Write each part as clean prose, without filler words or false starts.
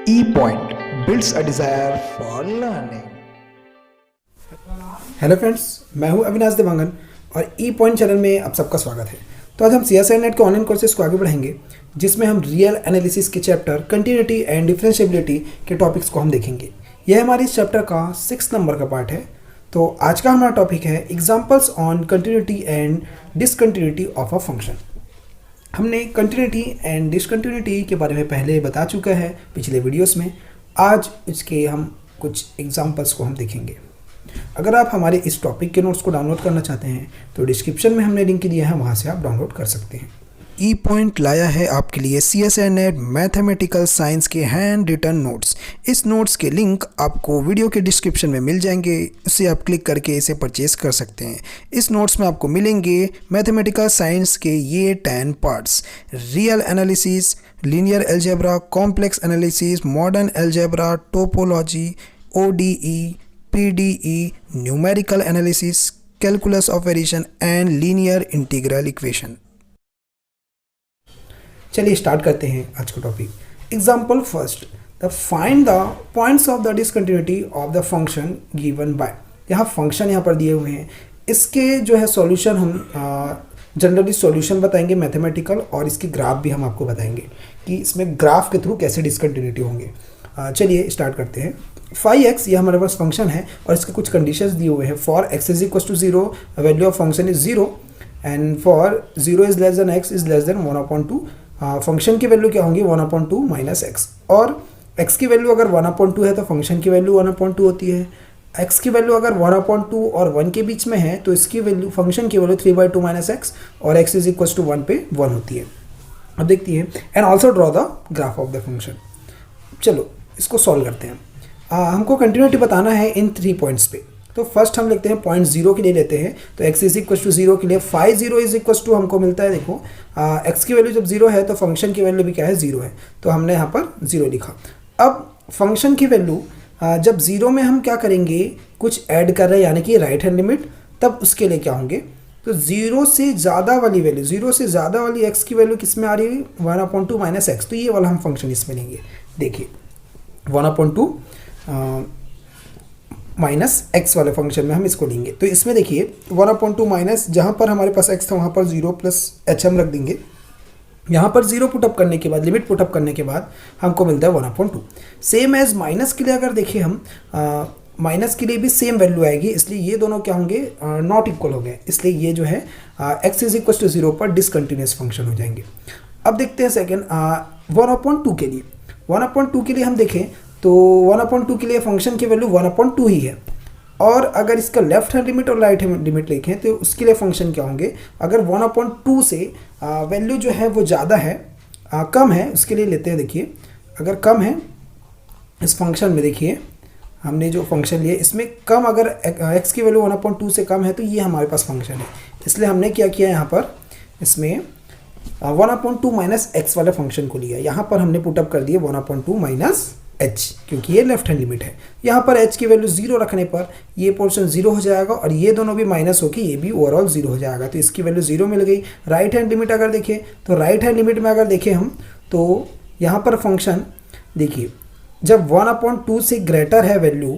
E-Point builds a desire for learning. Hello friends, मैं हूं अविनाश देवांगन और ई पॉइंट चैनल में आप सबका स्वागत है। तो आज हम CSIR नेट के ऑनलाइन कोर्सेज को आगे बढ़ाएंगे, जिसमें हम रियल एनालिसिस के चैप्टर कंटिन्यूटी एंड डिफरेंशिएबिलिटी के टॉपिक्स को हम देखेंगे। यह हमारे इस चैप्टर का 6 नंबर का पार्ट है। तो आज का हमारा टॉपिक है examples on continuity and discontinuity of a function. हमने कंटिन्यूटी एंड डिसकंटिन्यूटी के बारे में पहले बता चुका है पिछले वीडियोस में। आज इसके हम कुछ एग्जांपल्स को हम देखेंगे। अगर आप हमारे इस टॉपिक के नोट्स को डाउनलोड करना चाहते हैं तो डिस्क्रिप्शन में हमने लिंक दिया है, वहाँ से आप डाउनलोड कर सकते हैं। ई पॉइंट लाया है आपके लिए CSIR नेट मैथमेटिकल साइंस के हैंड रिटन नोट्स। इस नोट्स के लिंक आपको वीडियो के डिस्क्रिप्शन में मिल जाएंगे, उससे आप क्लिक करके इसे परचेज कर सकते हैं। इस नोट्स में आपको मिलेंगे मैथमेटिकल साइंस के ये 10 parts: real analysis, linear algebra, complex analysis, modern algebra, topology, ODE, PDE, numerical analysis, calculus of addition and linear integral equation. चलिए स्टार्ट करते हैं आज का topic. Example first, the find the points of the discontinuity of the function given by. यहाँ function यहाँ पर दिए हुए हैं, इसके जो है सॉल्यूशन हम जनरली सॉल्यूशन बताएंगे मैथमेटिकल, और इसकी ग्राफ भी हम आपको बताएंगे कि इसमें ग्राफ के थ्रू कैसे डिसकंटिन्यूटी होंगे। चलिए स्टार्ट करते हैं। 5x ये हमारे पास फंक्शन है और इसके कुछ कंडीशंस दिए हुए हैं। For x is equal to 0, value of function is 0, and for 0 is less than x is less than 1/2। Function की वैल्यू क्या होंगी 1/2 माइनस एक्स, और x की वैल्यू अगर 1/2 है तो फंक्शन की वैल्यू 1/2 होती है। x की वैल्यू अगर 1/2 और 1 के बीच में है तो इसकी वैल्यू फंक्शन की वैल्यू 3/2 माइनस एक्स, और x इज इक्वल टू 1 पे 1 होती है। अब देखती है and also draw the graph of the function. चलो इसको सॉल्व करते हैं। हमको कंटिन्यूटी बताना है इन 3 पॉइंट्स पे। तो फर्स्ट हम लिखते हैं पॉइंट 0 के लिए लेते हैं। तो x इज इक्वल टू 0 के लिए 0 इज इक्वल टू हमको मिलता है, देखो x की वैल्यू जब 0 है तो फंक्शन की वैल्यू भी क्या है 0 है, तो हमने यहाँ पर 0 लिखा। अब फंक्शन की वैल्यू जब 0 में हम क्या करेंगे, कुछ ऐड कर रहे हैं यानी कि राइट हैंड लिमिट, तब उसके लिए क्या होंगे, तो 0 से ज़्यादा वाली वैल्यू, 0 से ज़्यादा वाली x की वैल्यू किस में आ रही है 1/2 माइनस एक्स, तो ये वाला हम फंक्शन इसमें लेंगे। देखिए 1/2 माइनस एक्स वाले फंक्शन में हम इसको लेंगे। तो इसमें देखिए 1/2 माइनस, जहाँ पर हमारे पास x था वहाँ पर 0 प्लस h हम रख देंगे। यहाँ पर 0 पुटअप करने के बाद, लिमिट पुटअप करने के बाद हमको मिलता है 1/2। सेम एज माइनस के लिए अगर देखें हम, माइनस के लिए भी सेम वैल्यू आएगी, इसलिए ये दोनों क्या होंगे नॉट इक्वल हो गए, इसलिए ये जो है x इज इक्वल टू 0 पर डिसकंटिन्यूस फंक्शन हो जाएंगे। अब देखते हैं सेकेंड 1/2 के लिए। 1/2 के लिए हम देखें तो 1/2 के लिए फंक्शन की वैल्यू 1/2 ही है, और अगर इसका लेफ्ट हैंड लिमिट और राइट हैंड लिमिट लिखें तो उसके लिए फंक्शन क्या होंगे, अगर 1/2 से वैल्यू जो है वो ज़्यादा है, कम है, उसके लिए लेते हैं। देखिए अगर कम है इस फंक्शन में, देखिए हमने जो फंक्शन लिया इसमें कम, अगर x की वैल्यू 1/2 से कम है तो ये हमारे पास फंक्शन है, इसलिए हमने क्या किया यहाँ पर इसमें 1/2 माइनस एक्स वाले फंक्शन को लिया। यहाँ पर हमने पुटअप कर दिया 1/2 माइनस h, क्योंकि ये लेफ्ट हैंड लिमिट है। यहाँ पर h की वैल्यू 0 रखने पर ये पोर्शन 0 हो जाएगा, और ये दोनों भी माइनस होकर ये भी ओवरऑल 0 हो जाएगा, तो इसकी वैल्यू 0 मिल गई। राइट हैंड लिमिट अगर देखें तो राइट हैंड लिमिट में अगर देखें हम तो यहाँ पर फंक्शन देखिए जब 1/2 से ग्रेटर है वैल्यू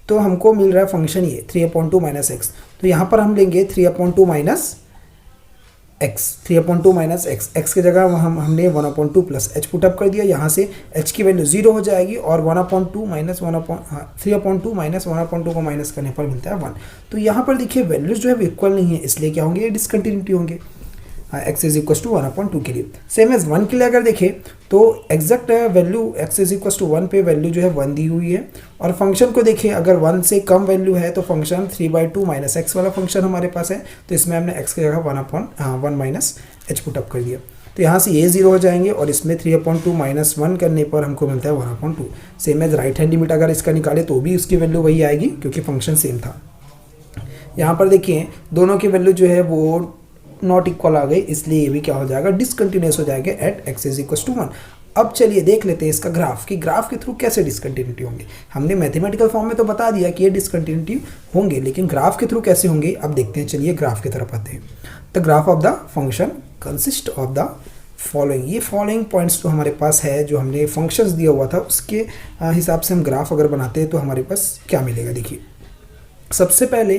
तो हमको मिल रहा है फंक्शन ये 3/2 माइनस एक्स, तो यहाँ पर हम लेंगे 3/2 minus x, 3/2 minus x, x की जगह हमने 1/2 प्लस h पुटअप कर दिया। यहाँ से h की वैल्यू 0 हो जाएगी, और 1/2 माइनस 3/2 माइनस 1/2 को माइनस करने पर मिलता है 1। तो यहाँ पर देखिए वैल्यूज जो है इक्वल नहीं है, इसलिए क्या होंगे, ये डिसकंटिन्यूटी होंगे x इज इक्वल टू 1/2 के लिए। सेम एज 1 के लिए अगर देखें तो exact value x is equal to 1 पे वैल्यू जो है 1 दी हुई है, और फंक्शन को देखें अगर 1 से कम वैल्यू है तो फंक्शन 3/2 माइनस एक्स वाला फंक्शन हमारे पास है, तो इसमें हमने x की जगह 1 माइनस h पुटअप कर दिया। तो यहाँ से ये 0 हो जाएंगे, और इसमें 3/2 माइनस 1 करने पर हमको मिलता है 1/2। Same as right hand limit अगर इसका निकाले तो भी उसकी वैल्यू वही आएगी, क्योंकि फंक्शन सेम था। यहाँ पर देखिए दोनों की वैल्यू जो है वो नॉट इक्वल आ गई, इसलिए ये भी क्या हो जाएगा, डिसकंटिन्यूस हो जाएगा at x is equal to 1। अब चलिए देख लेते हैं इसका ग्राफ, कि ग्राफ के थ्रू कैसे डिसकंटिन्यूटी होंगे। हमने मैथमेटिकल फॉर्म में तो बता दिया कि ये डिसकंटिन्यूटी होंगे, लेकिन ग्राफ के थ्रू कैसे होंगे अब देखते हैं। चलिए ग्राफ की तरफ आते हैं। The graph of the function consist of the following, ये फॉलोइंग पॉइंट्स तो हमारे पास है जो हमने फंक्शंस दिया हुआ था उसके हिसाब से हम ग्राफ अगर बनाते हैं तो हमारे पास क्या मिलेगा। देखिए सबसे पहले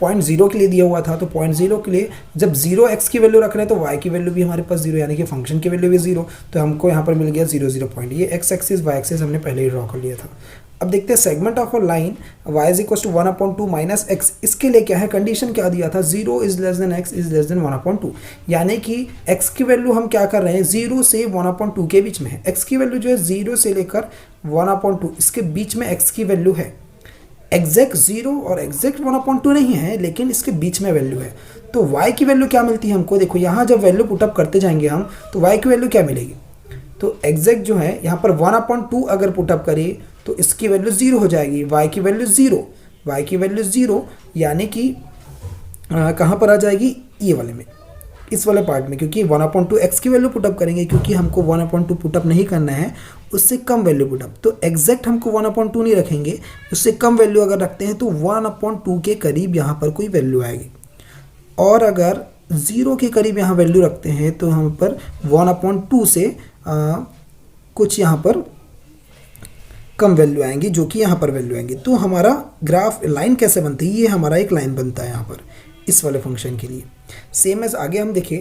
पॉइंट 0 के लिए दिया हुआ था, तो पॉइंट 0 के लिए जब 0 x की वैल्यू रख रहे हैं तो y की वैल्यू भी हमारे पास 0 यानी कि फंक्शन की वैल्यू भी 0, तो हमको यहाँ पर मिल गया 0 0 पॉइंट। ये x एक्सिस y एक्सिस हमने पहले ही ड्रॉ कर लिया था। अब देखते हैं segment of a line y is equal to 1/2 minus x, इसके लिए क्या है कंडीशन क्या दिया था, 0 is less than x is less than 1/2, यानी कि x की वैल्यू हम क्या कर रहे हैं 0 से 1/2 के बीच में है। x की वैल्यू जो है 0 से लेकर 1/2 इसके बीच में x की वैल्यू है, एग्जैक्ट 0 और एग्जैक्ट 1/2 नहीं है लेकिन इसके बीच में वैल्यू है। तो y की वैल्यू क्या मिलती है हमको, देखो यहाँ जब वैल्यू पुटअप करते जाएंगे हम तो y की वैल्यू क्या मिलेगी, तो एग्जैक्ट जो है यहाँ पर 1/2 अगर पुटअप करें तो इसकी वैल्यू 0 हो जाएगी, y की वैल्यू 0, y की वैल्यू 0 यानी कि कहाँ पर आ जाएगी, ये वाले में, इस वाले पार्ट में, क्योंकि 1/2 x की वैल्यू पुटअप करेंगे क्योंकि हमको 1/2 पुटअप नहीं करना है, उससे कम वैल्यू पुटअप, तो एग्जैक्ट हमको 1/2 नहीं रखेंगे, उससे कम वैल्यू अगर रखते हैं तो 1/2 के करीब यहाँ पर कोई वैल्यू आएगी, और अगर 0 के करीब यहाँ वैल्यू रखते हैं तो यहाँ पर 1/2 से कुछ यहाँ पर कम वैल्यू आएंगी जो कि यहाँ पर वैल्यू आएंगी। तो हमारा ग्राफ लाइन कैसे बनती है, ये हमारा एक लाइन बनता है यहाँ पर इस वाले फंक्शन के लिए। सेम एज आगे हम देखें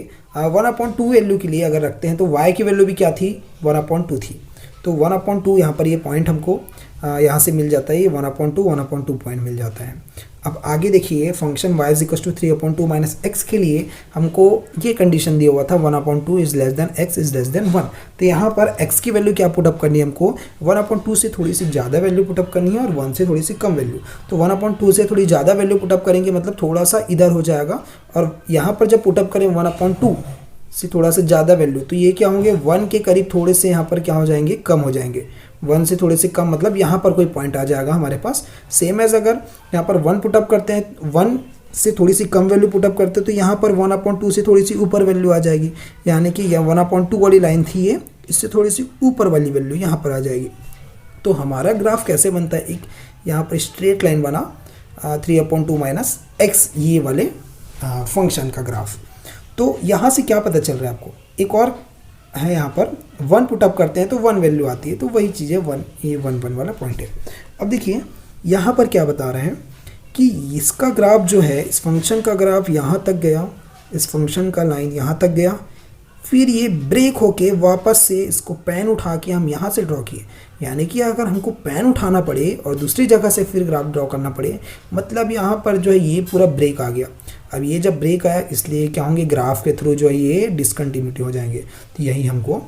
1/2 वैल्यू के लिए अगर रखते हैं तो y की वैल्यू भी क्या थी 1/2 थी, तो 1/2 यहाँ पर ये पॉइंट हमको यहाँ से मिल जाता है, ये 1/2 पॉइंट मिल जाता है। अब आगे देखिए function y is equal to 3/2 minus x के लिए हमको ये कंडीशन दिया हुआ था 1/2 is less than x is less then 1, तो यहाँ पर x की वैल्यू क्या पुटअप करनी है हमको, 1/2 से थोड़ी सी ज़्यादा वैल्यू पुटअप करनी है और 1 से थोड़ी सी कम वैल्यू, तो 1/2 से थोड़ी ज़्यादा वैल्यू पुटअप करेंगे मतलब थोड़ा सा इधर हो जाएगा, और यहाँ पर जब पुटअप करें 1/2 से थोड़ा सा ज़्यादा वैल्यू तो ये क्या होंगे 1 के करीब थोड़े से यहाँ पर क्या हो जाएंगे, कम हो जाएंगे, 1 से थोड़े से कम मतलब यहाँ पर कोई पॉइंट आ जाएगा हमारे पास। सेम एज अगर यहाँ पर 1 पुटअप करते हैं, 1 से थोड़ी सी कम वैल्यू पुटअप करते हैं तो यहाँ पर 1/2 से थोड़ी सी ऊपर वैल्यू आ जाएगी, यानी कि यह 1/2 वाली लाइन थी ये, इससे थोड़ी सी ऊपर वाली वैल्यू यहाँ पर आ जाएगी। तो हमारा ग्राफ कैसे बनता है, एक यहाँ पर स्ट्रेट लाइन बना 3/2 माइनस x ये वाले फंक्शन का ग्राफ। तो यहाँ से क्या पता चल रहा है आपको, एक और है यहाँ पर 1 पुटअप करते हैं तो 1 वैल्यू आती है, तो वही चीज़ है 1, ये 1 वाला पॉइंट है। अब देखिए यहाँ पर क्या बता रहे हैं कि इसका ग्राफ जो है, इस फंक्शन का ग्राफ यहाँ तक गया, इस फंक्शन का लाइन यहाँ तक गया, फिर ये ब्रेक होके वापस से इसको पेन उठा के हम यहाँ से ड्रॉ किए, यानी कि अगर हमको पेन उठाना पड़े और दूसरी जगह से फिर ग्राफ ड्रॉ करना पड़े, मतलब यहाँ पर जो है ये पूरा ब्रेक आ गया। अब ये जब ब्रेक आया इसलिए क्या होंगे, ग्राफ के थ्रू जो है ये डिसकंटिन्यूटी हो जाएंगे, तो यही हमको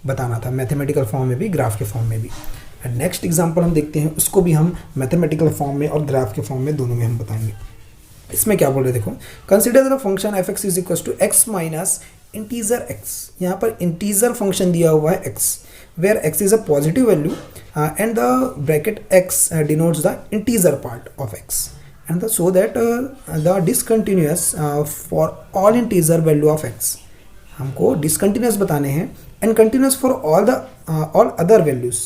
बताना था मैथमेटिकल फॉर्म में भी ग्राफ के फॉर्म में भी। नेक्स्ट एग्जांपल हम देखते हैं, उसको भी हम मैथमेटिकल फॉर्म में और ग्राफ के फॉर्म में दोनों में हम बताएंगे। इसमें क्या बोल रहे देखो, consider the function f x is equal to x minus integer x, यहाँ पर इंटीजर फंक्शन दिया हुआ है x, where x is a positive value and the bracket x denotes the integer part of x and so that the discontinuous for all integer value of x, हमको discontinuous बताने हैं and continuous for all other values।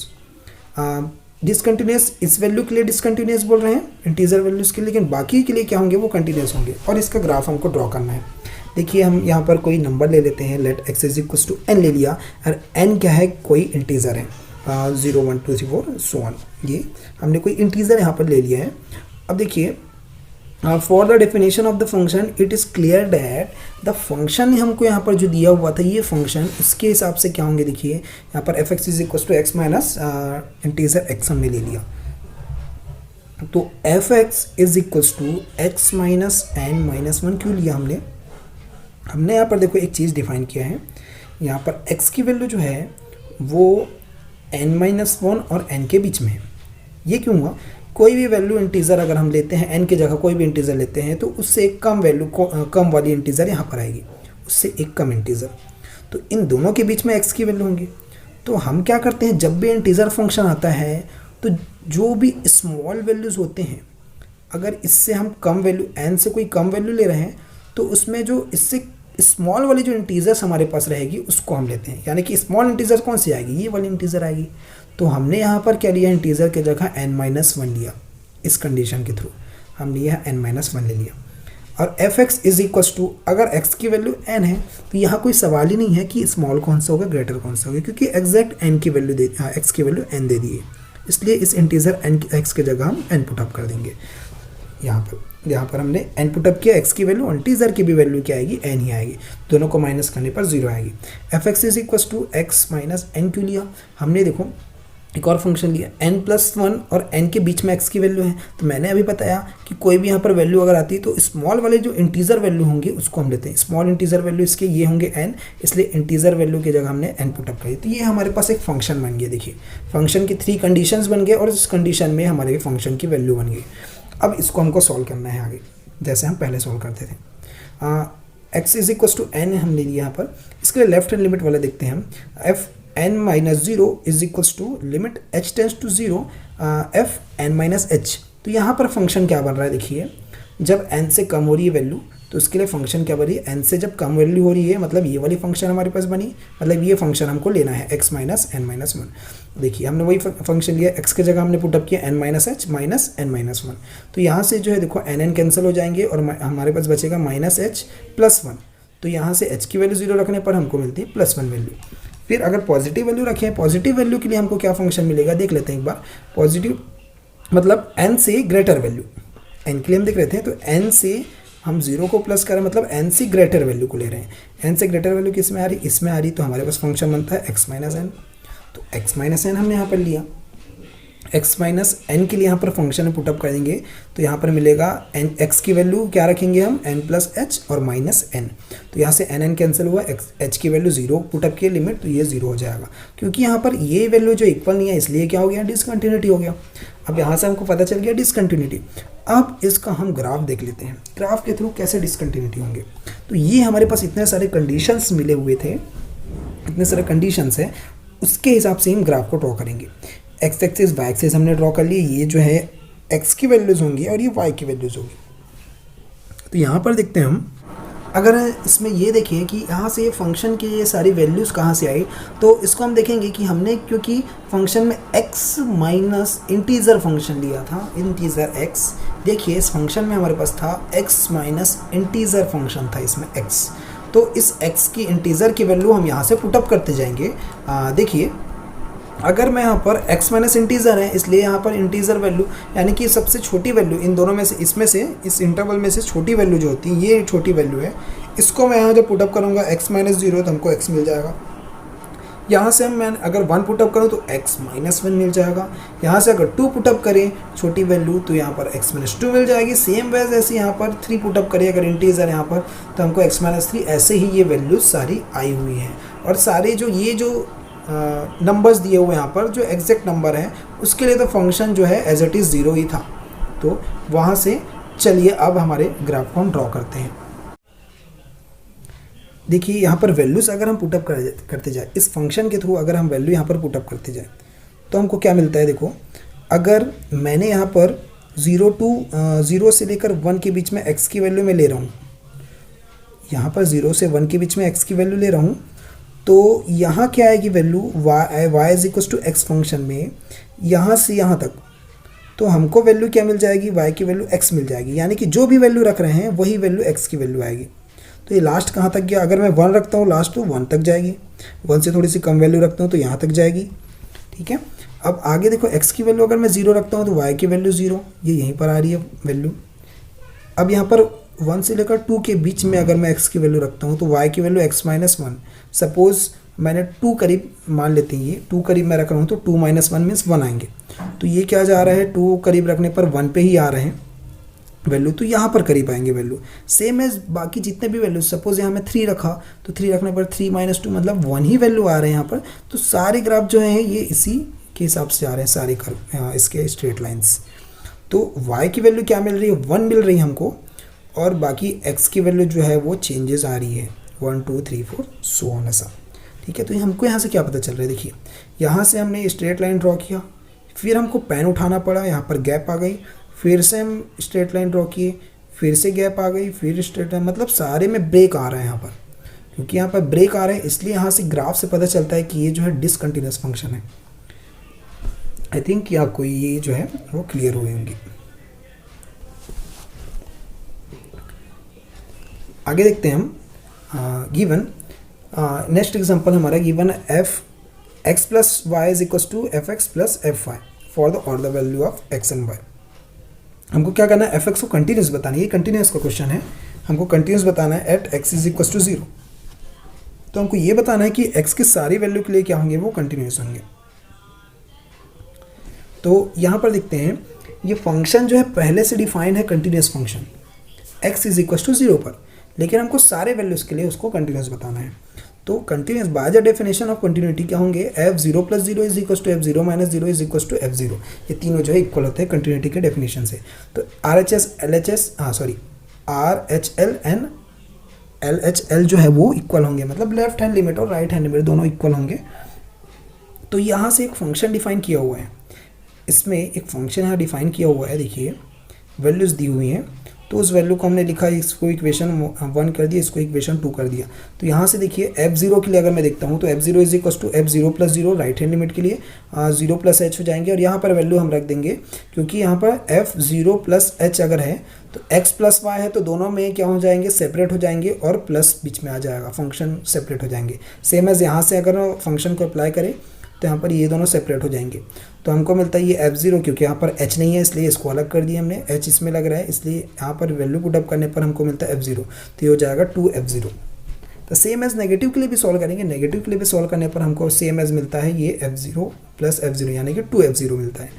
discontinuous इस value के लिए discontinuous बोल रहे हैं integer values के लिए, लेकिन बाकी के लिए क्या होंगे वो कंटिन्यूस होंगे, और इसका ग्राफ हमको ड्रॉ करना है। देखिए हम यहाँ पर कोई नंबर ले लेते हैं, let x is equal to n ले लिया, और n क्या है, कोई इंटीजर है 0 1 2 3 4 so on, ये हमने कोई इंटीजर यहाँ पर ले लिया है। अब देखिए for the definition of the function it is clear that the function हमको यहाँ पर जो दिया हुआ था ये फंक्शन, इसके हिसाब से क्या होंगे, देखिए यहाँ पर f x is equal to x minus integer x हमने ले लिया, तो f x is equal to x minus n minus 1 क्यों लिया हमने यहाँ पर देखो एक चीज़ डिफाइन किया है, यहाँ पर x की वैल्यू जो है वो n-1 और n के बीच में है। ये क्यों हुआ, कोई भी वैल्यू इंटीजर अगर हम लेते हैं n की जगह कोई भी इंटीजर लेते हैं तो उससे एक कम वैल्यू कम वाली इंटीजर यहाँ पर आएगी, उससे एक कम इंटीजर, तो इन दोनों के बीच में x की वैल्यू होंगी। तो हम क्या करते हैं, जब भी इंटीजर फंक्शन आता है तो जो भी स्मॉल वैल्यूज़ होते हैं, अगर इससे हम कम वैल्यू n से कोई कम वैल्यू ले रहे हैं तो उसमें जो इससे स्मॉल वाली जो इंटीजर्स हमारे पास रहेगी उसको हम लेते हैं, यानी कि स्मॉल इंटीजर कौन सी आएगी, ये वाली इंटीजर आएगी। तो हमने यहाँ पर क्या लिया, इंटीजर की जगह n-1 लिया, इस कंडीशन के थ्रू हम लिया n-1 ले लिया। और f x is equals to, अगर एक्स की वैल्यू एन है तो यहाँ कोई सवाल ही नहीं है कि स्मॉल कौन सा होगा ग्रेटर कौन सा होगा, क्योंकि एग्जैक्ट एन की वैल्यू दे, एक्स की वैल्यू एन दे दी है, इसलिए इस इंटीजर एन एक्स की जगह हम एन पुट अप कर देंगे। यहाँ पर हमने एन पुट अप किया, एक्स की वैल्यू, इंटीजर की भी वैल्यू क्या आएगी, एन ही आएगी, दोनों को माइनस करने पर 0 आएगी। F x is equals to x minus n क्यों लिया हमने, देखो एक और फंक्शन लिया n+1 और n के बीच में x की वैल्यू है, तो मैंने अभी बताया कि कोई भी यहाँ पर वैल्यू अगर आती है तो स्मॉल वाले जो इंटीजर वैल्यू होंगे उसको हम लेते हैं, स्मॉल इंटीजर वैल्यू इसके ये होंगे n, इसलिए इंटीजर वैल्यू की जगह हमने n पुट अप करी, तो ये हमारे पास एक फंक्शन बन गया। देखिए फंक्शन की 3 कंडीशंस बन गए और इस कंडीशन में हमारे फंक्शन की वैल्यू बन गई। अब इसको हमको सॉल्व करना है आगे, जैसे हम पहले सॉल्व करते थे। X is equal to n हमने लिया यहाँ पर, इसके लिए लेफ्ट हैंड लिमिट वाला देखते हैं हम। F n minus 0 is equals to limit h tends to 0 f n minus h. तो यहाँ पर फंक्शन क्या बन रहा है, देखिए जब एन से कम हो रही है वैल्यू तो इसके लिए फंक्शन क्या बन रही है, एन से जब कम वैल्यू हो रही है, मतलब ये वाली फंक्शन हमारे पास बनी, मतलब ये फंक्शन हमको लेना है एक्स माइनस एन माइनस 1। देखिए हमने वही फंक्शन लिया, एक्स की जगह हमने पुटअप किया n minus h minus n minus 1, तो यहाँ से जो है देखो एन एन कैंसिल हो जाएंगे और हमारे पास बचेगा माइनस एच प्लस 1। तो यहाँ से एच की वैल्यू 0 रखने पर हमको मिलती है +1 वैल्यू। फिर अगर पॉजिटिव वैल्यू रखें, पॉजिटिव वैल्यू के लिए हमको क्या फंक्शन मिलेगा देख लेते हैं एक बार। पॉजिटिव मतलब n से ग्रेटर वैल्यू, n के लिए हम देख रहे थे, तो n से हम 0 को प्लस करें मतलब n से ग्रेटर वैल्यू को ले रहे हैं। n से ग्रेटर वैल्यू किस में आ रही, इसमें आ रही, तो हमारे पास फंक्शन बनता है x माइनस एन। तो x माइनस एन हमने यहाँ पर लिया, x माइनस एन के लिए यहाँ पर फंक्शन में पुटअप कर देंगे, तो यहाँ पर मिलेगा एन, x की वैल्यू क्या रखेंगे हम n प्लस एच और माइनस एन, तो यहाँ से n कैंसिल हुआ, h की वैल्यू 0 पुटअप की लिमिट, तो ये 0 हो जाएगा, क्योंकि यहाँ पर ये वैल्यू जो इक्वल नहीं है इसलिए क्या हो गया, डिसकंटिन्यूटी हो गया। अब यहाँ से हमको पता चल गया डिसकंटिन्यूटी। अब इसका हम ग्राफ देख लेते हैं, ग्राफ के थ्रू कैसे डिसकंटिन्यूटी होंगे। तो ये हमारे पास इतने सारे कंडीशंस मिले हुए थे, इतने सारे कंडीशंस हैं, उसके हिसाब से हम ग्राफ को ड्रॉ करेंगे। एक्स एक्सिस वाई एक्सिस हमने ड्रॉ कर लिए, ये जो है एक्स की वैल्यूज़ होंगी और ये वाई की वैल्यूज़ होगी। तो यहाँ पर देखते हैं हम, अगर इसमें ये देखें कि यहाँ से फंक्शन की ये सारी वैल्यूज़ कहाँ से आई, तो इसको हम देखेंगे कि हमने क्योंकि फंक्शन में x माइनस इंटीज़र फंक्शन लिया था, इंटीज़र x, देखिए इस फंक्शन में हमारे पास था x माइनस इंटीज़र फंक्शन था इसमें x, तो इस x की इंटीज़र की वैल्यू हम यहाँ से पुटअप करते जाएंगे। देखिए अगर मैं यहाँ पर x माइनस इंटीज़र है इसलिए यहाँ पर इंटीज़र वैल्यू यानी कि सबसे छोटी वैल्यू इन दोनों में से, इसमें से इस इंटरवल में से छोटी वैल्यू जो होती है ये छोटी वैल्यू है, इसको मैं यहाँ जब पुटअप करूँगा x माइनस 0 तो हमको x मिल जाएगा। यहाँ से मैं अगर 1 पुटअप करूँ तो x माइनस 1 मिल जाएगा। यहाँ से अगर 2 पुटअप करें छोटी वैल्यू तो यहाँ पर x माइनस 2 मिल जाएगी। सेम वैज ऐसे यहाँ पर 3 पुटअप करें अगर इंटीज़र यहाँ पर तो हमको x माइनस 3, ऐसे ही ये वैल्यूज सारी आई हुई हैं। और सारे जो ये जो नंबर्स दिए हुए यहाँ पर जो एग्जैक्ट नंबर हैं उसके लिए तो फंक्शन जो है एज इट इज़ 0 ही था। तो वहाँ से चलिए अब हमारे ग्राफ को हम ड्रॉ करते हैं। देखिए यहाँ पर वैल्यूज़ अगर हम पुटअप करते जाए इस फंक्शन के थ्रू, अगर हम वैल्यू यहाँ पर पुटअप करते जाए तो हमको क्या मिलता है। देखो अगर मैंने यहाँ पर 0 से लेकर 1 के बीच में x की वैल्यू में ले रहा हूँ, यहाँ पर 0 से 1 के बीच में x की वैल्यू ले रहा हूँ, तो यहाँ क्या आएगी value y is equal to x function में यहाँ से यहाँ तक, तो हमको वैल्यू क्या मिल जाएगी, y की वैल्यू x मिल जाएगी, यानी कि जो भी वैल्यू रख रहे हैं वही वैल्यू x की वैल्यू आएगी। तो ये लास्ट कहाँ तक गया, अगर मैं 1 रखता हूँ लास्ट तो 1 तक जाएगी, 1 से थोड़ी सी कम वैल्यू रखता हूँ तो यहाँ तक जाएगी। ठीक है, अब आगे देखो x की वैल्यू अगर मैं 0 रखता हूँ तो y की वैल्यू 0, ये यहीं पर आ रही है वैल्यू। अब यहाँ पर 1 से लेकर 2 के बीच में अगर मैं x की वैल्यू रखता हूँ तो y की वैल्यू x माइनस 1, सपोज़ मैंने 2 करीब मान लेते हैं, ये 2 करीब मैं रख रहा हूँ तो 2 माइनस 1 मीन्स 1 आएंगे। तो ये क्या जा रहा है, 2 करीब रखने पर 1 पे ही आ रहे हैं वैल्यू, तो यहाँ पर करीब आएंगे वैल्यू। सेम एज बाकी जितने भी वैल्यू, सपोज यहाँ में 3 रखा तो 3 रखने पर 3 माइनस 2 मतलब 1 ही वैल्यू आ रहे हैं यहाँ पर। तो सारे ग्राफ जो हैं ये इसी के हिसाब से आ रहे हैं, सारे कर्व इसके स्ट्रेट लाइन्स। तो y की वैल्यू क्या मिल रही है, 1 मिल रही है हमको, और बाकी x की वैल्यू जो है वो चेंजेस आ रही है 1 2 3 4 सो ऑन ऐसा। ठीक है, तो हमको यहाँ से क्या पता चल रहा है, देखिए यहाँ से हमने स्ट्रेट लाइन ड्रॉ किया, फिर हमको पेन उठाना पड़ा, यहाँ पर गैप आ गई, फिर से हम स्ट्रेट लाइन ड्रॉ किए, फिर से गैप आ गई, फिर स्ट्रेट लाइन, मतलब सारे में ब्रेक आ रहा है यहाँ पर। क्योंकि यहाँ पर ब्रेक आ रहे हैं इसलिए यहाँ से ग्राफ से पता चलता है कि ये जो है डिसकंटिन्यूअस फंक्शन है। आई थिंक या कोई ये जो है वो क्लियर हुई होंगी। आगे देखते हैं हम गिवन नेक्स्ट एग्जांपल हमारा given f x plus y is equal to f x plus f y for the order value of x and y. हमको क्या करना है, एफ एक्स को कंटिन्यूस बताना है, ये कंटिन्यूस का क्वेश्चन है, हमको कंटिन्यूस बताना है at x is equal to 0। तो हमको ये बताना है कि एक्स की सारी वैल्यू के लिए क्या होंगे, वो कंटिन्यूस होंगे। तो यहाँ पर देखते हैं ये फंक्शन जो है पहले से डिफाइन है continuous function x is equal to 0 पर, लेकिन हमको सारे वैल्यूज के लिए उसको कंटिन्यूस बताना है। तो continuous by the definition of continuity क्या होंगे, f 0 plus 0 is equal to f 0 minus 0 is equal to f 0, ये तीनों जो है इक्वल होते हैं कंटिन्यूटी के डेफिनेशन से। तो R H L and L H L जो है वो इक्वल होंगे, मतलब लेफ्ट हैंड लिमिट और राइट हैंड लिमिट दोनों इक्वल होंगे। तो यहाँ से एक फंक्शन डिफाइन किया हुआ है, इसमें एक फंक्शन यहाँ डिफाइन किया हुआ है, देखिए वैल्यूज़ दी हुई हैं, तो उस वैल्यू को हमने लिखा, इसको इक्वेशन 1 कर दिया, इसको इक्वेशन 2 कर दिया। तो यहाँ से देखिए f0 के लिए अगर मैं देखता हूँ तो f0 is equal to f0 plus 0 right hand limit के लिए 0 प्लस h हो जाएंगे, और यहाँ पर वैल्यू हम रख देंगे क्योंकि यहाँ पर f0 प्लस h अगर है तो x प्लस y है, तो दोनों में क्या हो जाएंगे, सेपरेट हो जाएंगे और प्लस बीच में आ जाएगा, फंक्शन सेपरेट हो जाएंगे। सेम एज यहाँ से अगर फंक्शन को अप्लाई करें तो यहाँ पर ये दोनों सेपरेट हो जाएंगे। तो हमको मिलता है ये f0, क्योंकि यहाँ पर h नहीं है इसलिए इसको अलग कर दिया हमने, h इसमें लग रहा है इसलिए यहाँ पर वैल्यू पुट अप करने पर हमको मिलता है f0, तो ये हो जाएगा 2f0। तो सेम एज नेगेटिव के लिए भी सॉल्व करेंगे, नेगेटिव के लिए भी सॉल्व करने पर हमको सेम एज मिलता है ये f0 प्लस f0 यानी कि 2f0 मिलता है।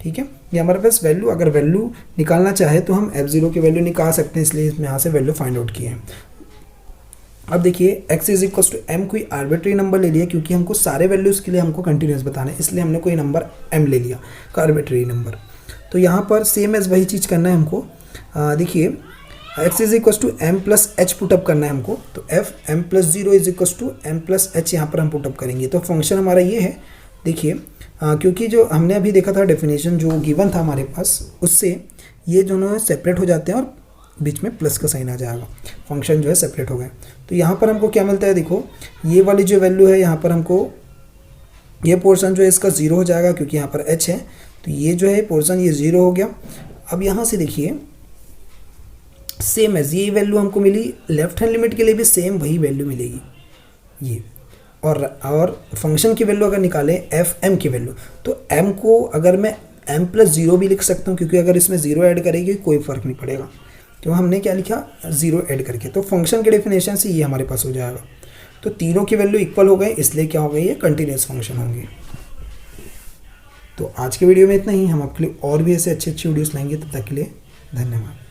ठीक है, ये हमारे पास वैल्यू, अगर वैल्यू निकालना चाहे तो हम f0 की वैल्यू निकाल सकते हैं, इसलिए इसमें यहाँ से वैल्यू फाइंड आउट किए हैं। अब देखिए x is equal to m कोई आर्बिट्री नंबर ले लिया, क्योंकि हमको सारे वैल्यूज़ के लिए हमको कंटिन्यूस बताना है, इसलिए हमने कोई नंबर m ले लिया का आर्बिट्री नंबर। तो यहाँ पर सेम एज वही चीज़ करना है हमको, देखिए x is equal to m plus h put up करना है हमको, तो f m plus 0 is equal to m plus h यहाँ पर हम पुटअप करेंगे। तो फंक्शन हमारा ये है, देखिए क्योंकि जो हमने अभी देखा था डेफिनेशन जो गिवन था हमारे पास, उससे ये दोनों सेपरेट हो जाते हैं और बीच में प्लस का साइन आ जाएगा, फंक्शन जो है सेपरेट हो गए। तो यहाँ पर हमको क्या मिलता है, देखो ये वाली जो वैल्यू है यहाँ पर हमको ये पोर्शन जो है इसका 0 हो जाएगा, क्योंकि यहाँ पर h है, तो ये जो है पोर्शन ये 0 हो गया। अब यहाँ से देखिए सेम एज ये वैल्यू हमको मिली, लेफ्ट हैंड लिमिट के लिए भी सेम वही वैल्यू मिलेगी ये, और फंक्शन की वैल्यू अगर निकालें एफ एम की वैल्यू, तो m को अगर मैं m प्लस 0 भी लिख सकता हूँ, क्योंकि अगर इसमें 0 ऐड करेगी कोई फ़र्क नहीं पड़ेगा, तो हमने क्या लिखा 0 ऐड करके। तो फंक्शन के डेफिनेशन से ये हमारे पास हो जाएगा। तो तीनों की वैल्यू इक्वल हो गए, इसलिए क्या हो गई, ये कंटिन्यूस फंक्शन होंगे। तो आज के वीडियो में इतना ही, हम आपके लिए और भी ऐसे अच्छे वीडियोस लाएंगे, तब तक के लिए धन्यवाद।